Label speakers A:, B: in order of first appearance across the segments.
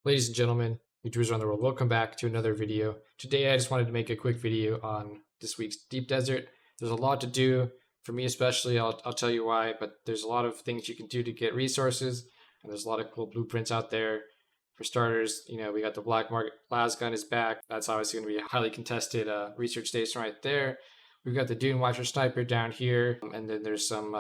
A: Ladies and gentlemen, YouTubers around the world, welcome back to another video. Today I just wanted to make a quick video on this week's Deep Desert. There's a lot to do, for me especially, I'll tell you why, but there's a lot of things you can do to get resources, and there's a lot of cool blueprints out there. For starters, we got the Black Market Lasgun is back. That's obviously going to be a highly contested research station right there. We've got the Dune Watcher Sniper down here, and then there's some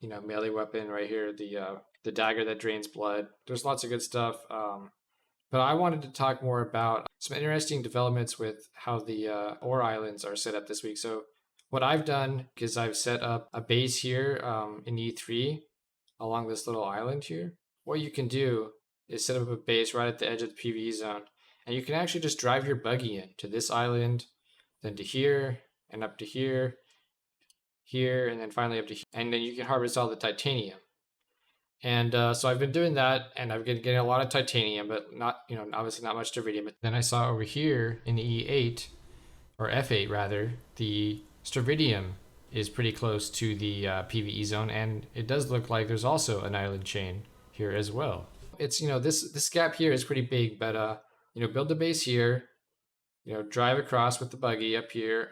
A: melee weapon right here, the dagger that drains blood. There's lots of good stuff. But I wanted to talk more about some interesting developments with how the ore islands are set up this week. So what I've done is I've set up a base here in E3 along this little island here. What you can do is set up a base right at the edge of the PvE zone, and you can actually just drive your buggy in to this island, then to here, and up to here, and then finally up to here. And then you can harvest all the titanium. And so I've been doing that, and I've been getting a lot of titanium, but not, obviously not much iridium. But then I saw over here in E8, or F8 rather, the stridium is pretty close to the PvE zone, and it does look like there's also an island chain here as well. It's, this gap here is pretty big, but, build the base here, drive across with the buggy up here,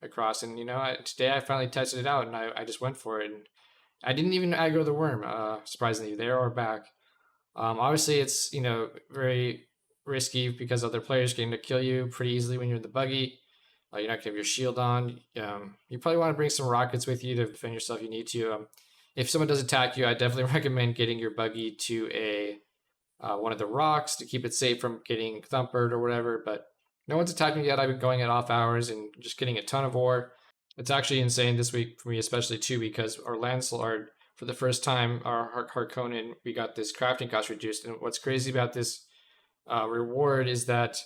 A: across. And, today I finally tested it out, and I just went for it. And I didn't even aggro the worm, surprisingly, there or back. Obviously, it's, very risky because other players getting to kill you pretty easily when you're in the buggy. You're not going to have your shield on. You probably want to bring some rockets with you to defend yourself if you need to. If someone does attack you, I definitely recommend getting your buggy to one of the rocks to keep it safe from getting thumpered or whatever. But no one's attacking yet. I've been going at off hours and just getting a ton of ore. It's actually insane this week for me, especially too, because our Lancelot, for the first time, our Harkonnen, we got this crafting cost reduced. And what's crazy about this reward is that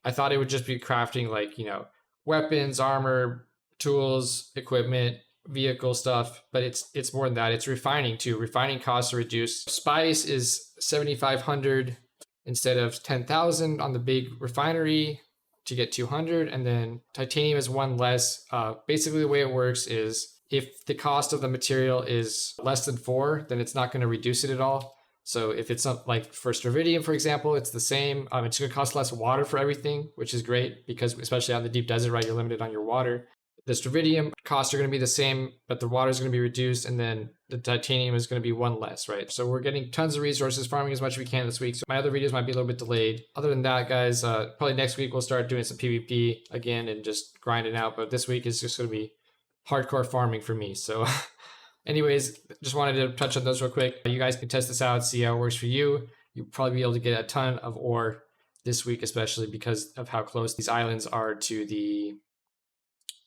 A: I thought it would just be crafting weapons, armor, tools, equipment, vehicle stuff, but it's more than that. It's refining too. Refining costs are reduced. Spice is 7,500 instead of 10,000 on the big refinery to get 200, and then titanium is one less. Basically, the way it works is if the cost of the material is less than 4, then it's not going to reduce it at all. So if it's not like for iridium, for example, it's the same. It's going to cost less water for everything, which is great because especially on the deep desert, right, you're limited on your water. The iridium costs are going to be the same, but the water is going to be reduced, and then the titanium is going to be one less, right? So we're getting tons of resources, farming as much as we can this week. So my other videos might be a little bit delayed. Other than that, guys, probably next week we'll start doing some PvP again and just grinding out. But this week is just going to be hardcore farming for me. So anyways, just wanted to touch on those real quick. You guys can test this out, see how it works for you. You'll probably be able to get a ton of ore this week, especially because of how close these islands are to the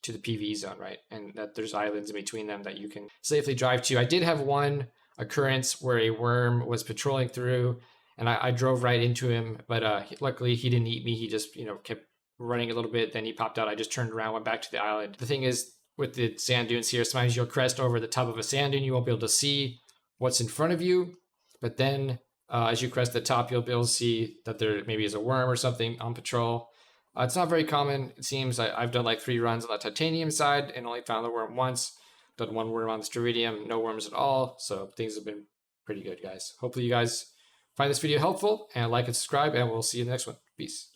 A: PvE zone, right? And that there's islands in between them that you can safely drive to. I did have one occurrence where a worm was patrolling through, and I drove right into him, but luckily he didn't eat me. He just, kept running a little bit. Then he popped out. I just turned around, went back to the island. The thing is, with the sand dunes here, sometimes you'll crest over the top of a sand dune. You won't be able to see what's in front of you, but then as you crest the top, you'll be able to see that there maybe is a worm or something on patrol. It's not very common, it seems. I've done like 3 runs on the titanium side and only found the worm once. Done 1 worm on the iridium, no worms at all. So things have been pretty good, guys. Hopefully you guys find this video helpful, and like and subscribe, and we'll see you in the next one. Peace.